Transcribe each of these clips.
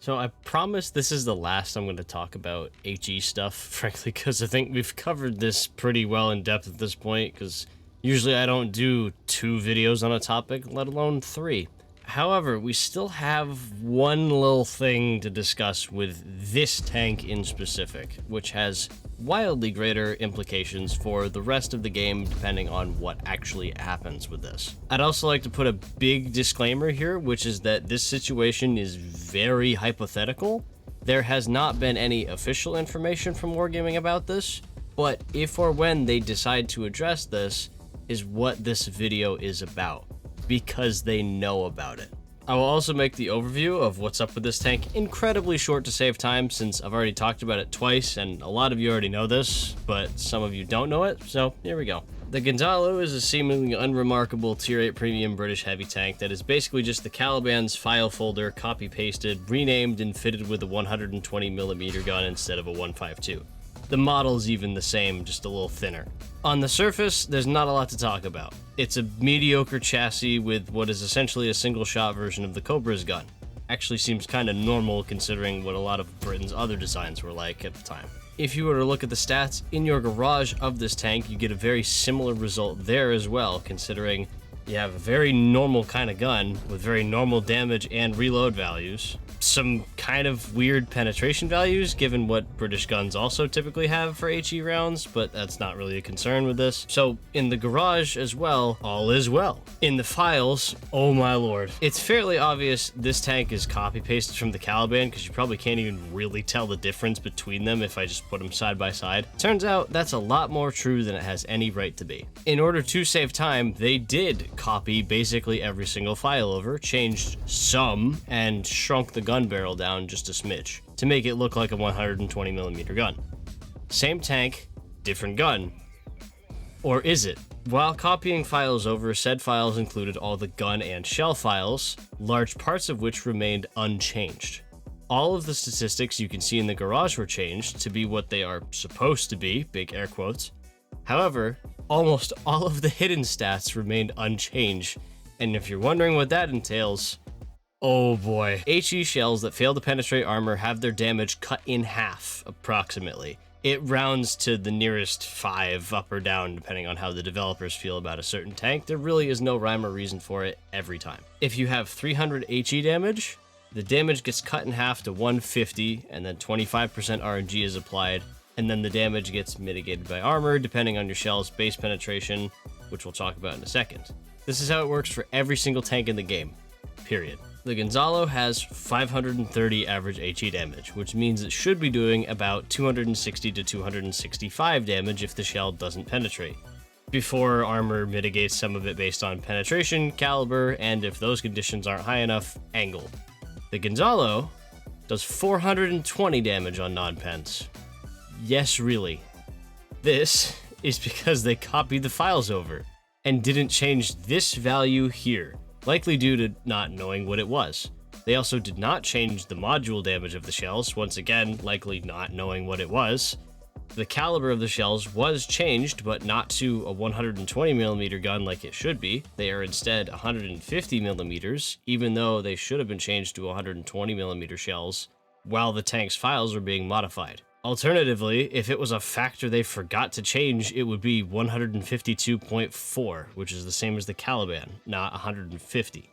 So I promise this is the last I'm going to talk about HE stuff, frankly, because I think we've covered this pretty well in depth at this point, because usually I don't do 2 videos on a topic, let alone 3. However, we still have one little thing to discuss with this tank in specific, which has wildly greater implications for the rest of the game depending on what actually happens with this. I'd also like to put a big disclaimer here, which is that this situation is very hypothetical. There has not been any official information from Wargaming about this, but if or when they decide to address this is what this video is about, because they know about it. I will also make the overview of what's up with this tank incredibly short to save time, since I've already talked about it twice and a lot of you already know this, but some of you don't know it, so here we go. The Gonzalo is a seemingly unremarkable Tier 8 premium British heavy tank that is basically just the Caliban's file folder copy-pasted, renamed and fitted with a 120mm gun instead of a 152. The model's even the same, just a little thinner. On the surface, there's not a lot to talk about. It's a mediocre chassis with what is essentially a single-shot version of the Cobra's gun. Actually seems kinda normal considering what a lot of Britain's other designs were like at the time. If you were to look at the stats in your garage of this tank, you get a very similar result there as well, considering you have a very normal kind of gun with very normal damage and reload values. Some kind of weird penetration values, given what British guns also typically have for HE rounds, but that's not really a concern with this. So in the garage as well, all is well. In the files, oh my lord. It's fairly obvious this tank is copy-pasted from the Caliban, because you probably can't even really tell the difference between them if I just put them side by side. Turns out that's a lot more true than it has any right to be. In order to save time, they did copy basically every single file over, changed some, and shrunk the gun barrel down just a smidge to make it look like a 120mm gun. Same tank, different gun. Or is it? While copying files over, said files included all the gun and shell files, large parts of which remained unchanged. All of the statistics you can see in the garage were changed to be what they are supposed to be, big air quotes. However, almost all of the hidden stats remained unchanged, and if you're wondering what that entails, oh boy. HE shells that fail to penetrate armor have their damage cut in half, approximately. It rounds to the nearest 5 up or down, depending on how the developers feel about a certain tank. There really is no rhyme or reason for it every time. If you have 300 HE damage, the damage gets cut in half to 150, and then 25% RNG is applied, and then the damage gets mitigated by armor, depending on your shell's base penetration, which we'll talk about in a second. This is how it works for every single tank in the game, period. The Gonzalo has 530 average HE damage, which means it should be doing about 260 to 265 damage if the shell doesn't penetrate, before armor mitigates some of it based on penetration, caliber, and if those conditions aren't high enough, angle. The Gonzalo does 420 damage on non-pens. Yes, really. This is because they copied the files over and didn't change this value here, likely due to not knowing what it was. They also did not change the module damage of the shells, once again, likely not knowing what it was. The caliber of the shells was changed, but not to a 120mm gun like it should be. They are instead 150mm, even though they should have been changed to 120mm shells while the tank's files were being modified. Alternatively, if it was a factor they forgot to change, it would be 152.4, which is the same as the Caliban, not 150.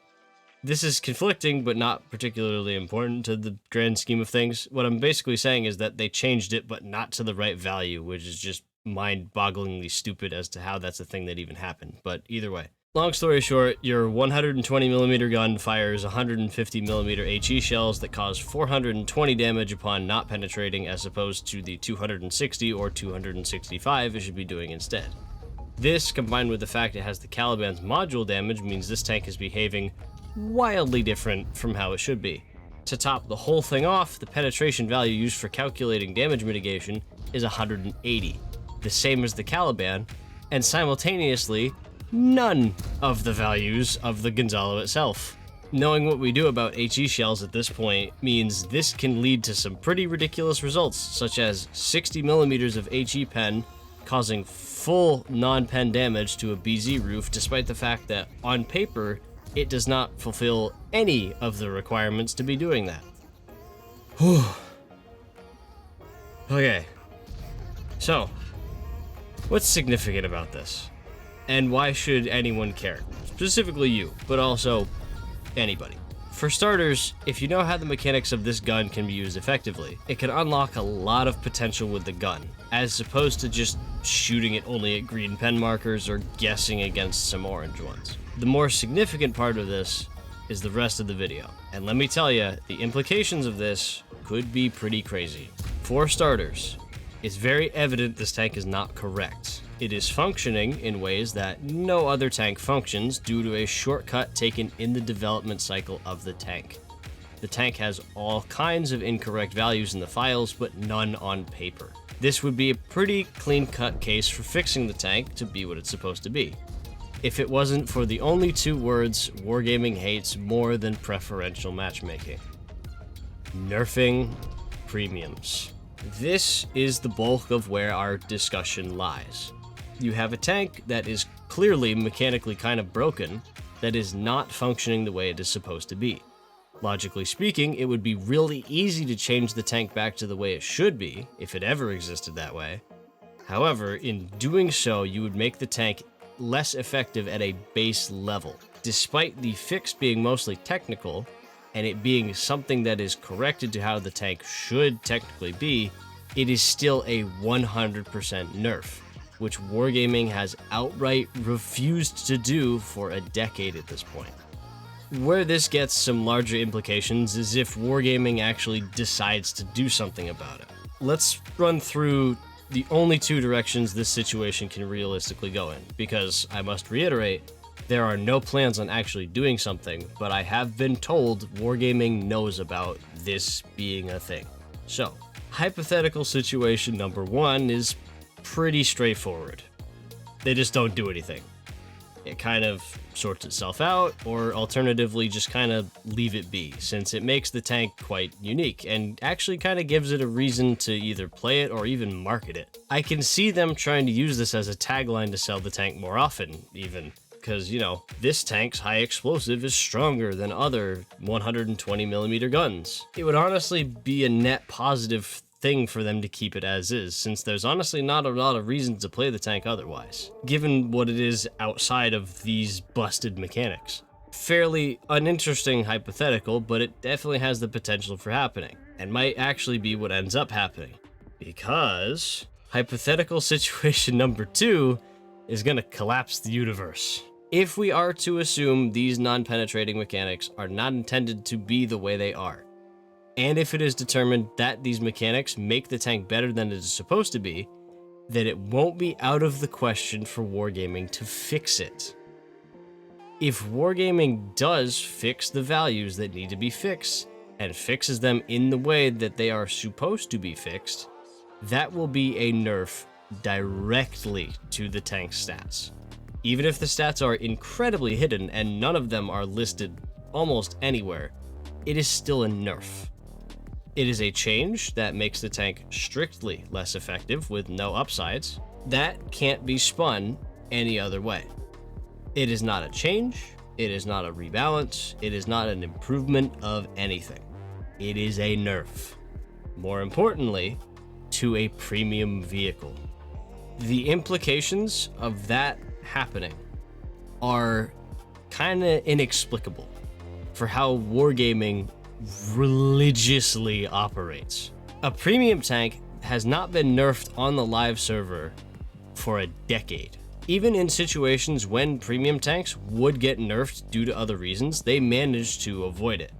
This is conflicting, but not particularly important to the grand scheme of things. What I'm basically saying is that they changed it, but not to the right value, which is just mind-bogglingly stupid as to how that's a thing that even happened, but either way. Long story short, your 120mm gun fires 150mm HE shells that cause 420 damage upon not penetrating, as opposed to the 260 or 265 it should be doing instead. This, combined with the fact it has the Caliban's module damage, means this tank is behaving wildly different from how it should be. To top the whole thing off, the penetration value used for calculating damage mitigation is 180, the same as the Caliban, and simultaneously, none of the values of the Gonzalo itself. Knowing what we do about HE shells at this point means this can lead to some pretty ridiculous results, such as 60mm of HE pen causing full non-pen damage to a BZ roof, despite the fact that, on paper, it does not fulfill any of the requirements to be doing that. Whew. Okay. So, what's significant about this? And why should anyone care? Specifically you, but also anybody. For starters, if you know how the mechanics of this gun can be used effectively, it can unlock a lot of potential with the gun, as opposed to just shooting it only at green pen markers or guessing against some orange ones. The more significant part of this is the rest of the video, and let me tell you, the implications of this could be pretty crazy. For starters, it's very evident this tank is not correct. It is functioning in ways that no other tank functions due to a shortcut taken in the development cycle of the tank. The tank has all kinds of incorrect values in the files, but none on paper. This would be a pretty clean-cut case for fixing the tank to be what it's supposed to be, if it wasn't for the only two words Wargaming hates more than preferential matchmaking: nerfing premiums. This is the bulk of where our discussion lies. You have a tank that is clearly mechanically kind of broken, that is not functioning the way it is supposed to be. Logically speaking, it would be really easy to change the tank back to the way it should be, if it ever existed that way. However, in doing so, you would make the tank less effective at a base level. Despite the fix being mostly technical, and it being something that is corrected to how the tank should technically be, it is still a 100% nerf, which Wargaming has outright refused to do for a decade at this point. Where this gets some larger implications is if Wargaming actually decides to do something about it. Let's run through the only two directions this situation can realistically go in, because I must reiterate, there are no plans on actually doing something, but I have been told Wargaming knows about this being a thing. So, hypothetical situation number one is pretty straightforward. They just don't do anything. It kind of sorts itself out, or alternatively just kind of leave it be, since it makes the tank quite unique, and actually kind of gives it a reason to either play it or even market it. I can see them trying to use this as a tagline to sell the tank more often, even. Because, you know, this tank's high explosive is stronger than other 120mm guns. It would honestly be a net positive thing for them to keep it as is, since there's honestly not a lot of reasons to play the tank otherwise, given what it is outside of these busted mechanics. Fairly uninteresting hypothetical, but it definitely has the potential for happening, and might actually be what ends up happening. Because hypothetical situation number two is gonna collapse the universe. If we are to assume these non-penetrating mechanics are not intended to be the way they are, and if it is determined that these mechanics make the tank better than it is supposed to be, then it won't be out of the question for Wargaming to fix it. If Wargaming does fix the values that need to be fixed, and fixes them in the way that they are supposed to be fixed, that will be a nerf directly to the tank's stats. Even if the stats are incredibly hidden and none of them are listed almost anywhere, it is still a nerf. It is a change that makes the tank strictly less effective with no upsides. That can't be spun any other way. It is not a change, it is not a rebalance, it is not an improvement of anything. It is a nerf. More importantly, to a premium vehicle. The implications of that happening are kinda inexplicable for how Wargaming religiously operates. A premium tank has not been nerfed on the live server for a decade. Even in situations when premium tanks would get nerfed due to other reasons, they managed to avoid it.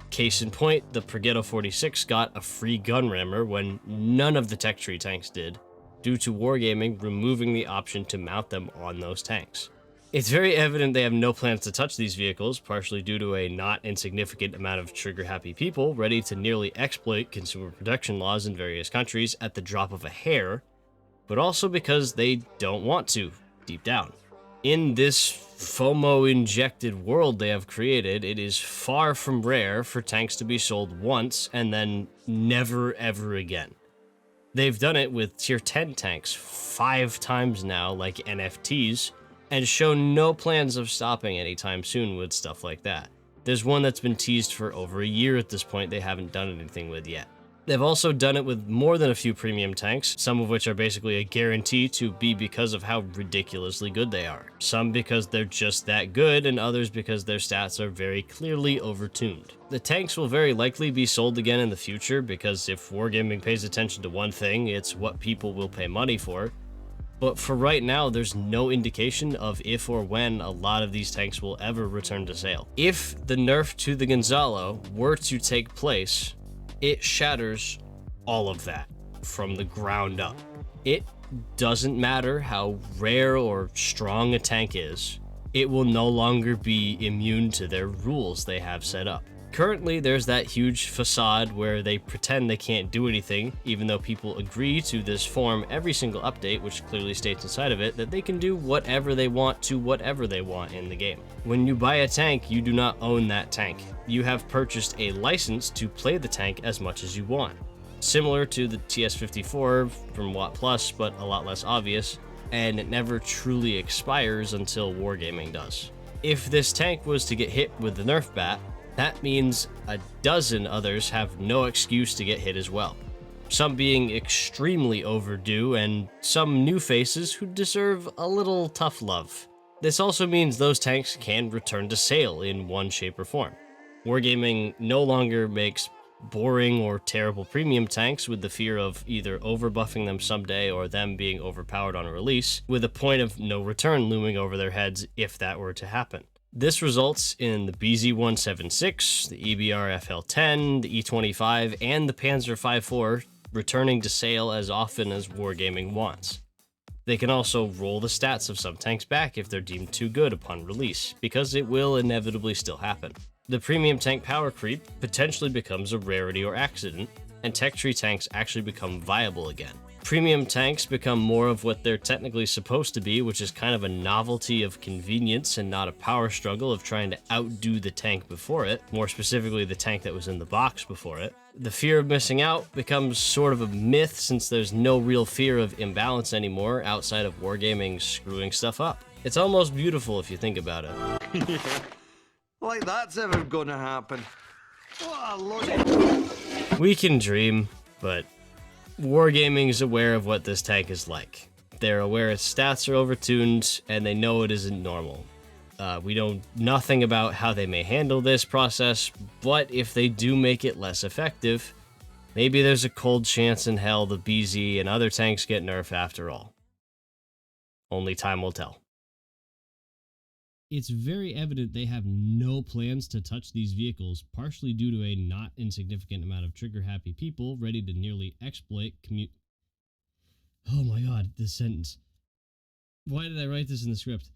Case in point, the Progetto 46 got a free gun rammer when none of the tech tree tanks did, due to Wargaming removing the option to mount them on those tanks. It's very evident they have no plans to touch these vehicles, partially due to a not insignificant amount of trigger-happy people ready to nearly exploit consumer protection laws in various countries at the drop of a hair, but also because they don't want to, deep down. In this FOMO-injected world they have created, it is far from rare for tanks to be sold once and then never ever again. They've done it with tier 10 tanks 5 times now, like NFTs, and show no plans of stopping anytime soon with stuff like that. There's one that's been teased for over a year at this point they haven't done anything with yet. They've also done it with more than a few premium tanks, some of which are basically a guarantee to be because of how ridiculously good they are. Some because they're just that good, and others because their stats are very clearly overtuned. The tanks will very likely be sold again in the future, because if Wargaming pays attention to one thing, it's what people will pay money for. But for right now, there's no indication of if or when a lot of these tanks will ever return to sale. If the nerf to the Gonzalo were to take place, it shatters all of that from the ground up. It doesn't matter how rare or strong a tank is, it will no longer be immune to their rules they have set up. Currently, there's that huge facade where they pretend they can't do anything, even though people agree to this form every single update, which clearly states inside of it that they can do whatever they want to whatever they want in the game. When you buy a tank, you do not own that tank. You have purchased a license to play the tank as much as you want. Similar to the TS-54 from Watt Plus, but a lot less obvious, and it never truly expires until Wargaming does. If this tank was to get hit with the Nerf bat, that means a dozen others have no excuse to get hit as well. Some being extremely overdue, and some new faces who deserve a little tough love. This also means those tanks can return to sale in one shape or form. Wargaming no longer makes boring or terrible premium tanks with the fear of either overbuffing them someday or them being overpowered on a release, with a point of no return looming over their heads if that were to happen. This results in the BZ-176, the EBR FL-10, the E-25, and the Panzer V-4 returning to sale as often as Wargaming wants. They can also roll the stats of some tanks back if they're deemed too good upon release, because it will inevitably still happen. The premium tank power creep potentially becomes a rarity or accident, and tech tree tanks actually become viable again. Premium tanks become more of what they're technically supposed to be, which is kind of a novelty of convenience and not a power struggle of trying to outdo the tank before it, more specifically the tank that was in the box before it. The fear of missing out becomes sort of a myth since there's no real fear of imbalance anymore outside of Wargaming screwing stuff up. It's almost beautiful if you think about it. Like that's ever gonna happen. What a load. We can dream, but Wargaming is aware of what this tank is like. They're aware its stats are overtuned, and they know it isn't normal. We know nothing about how they may handle this process, but if they do make it less effective, maybe there's a cold chance in hell the BZ and other tanks get nerfed after all. Only time will tell. It's very evident they have no plans to touch these vehicles, partially due to a not insignificant amount of trigger-happy people ready to nearly exploit Oh my god, this sentence. Why did I write this in the script?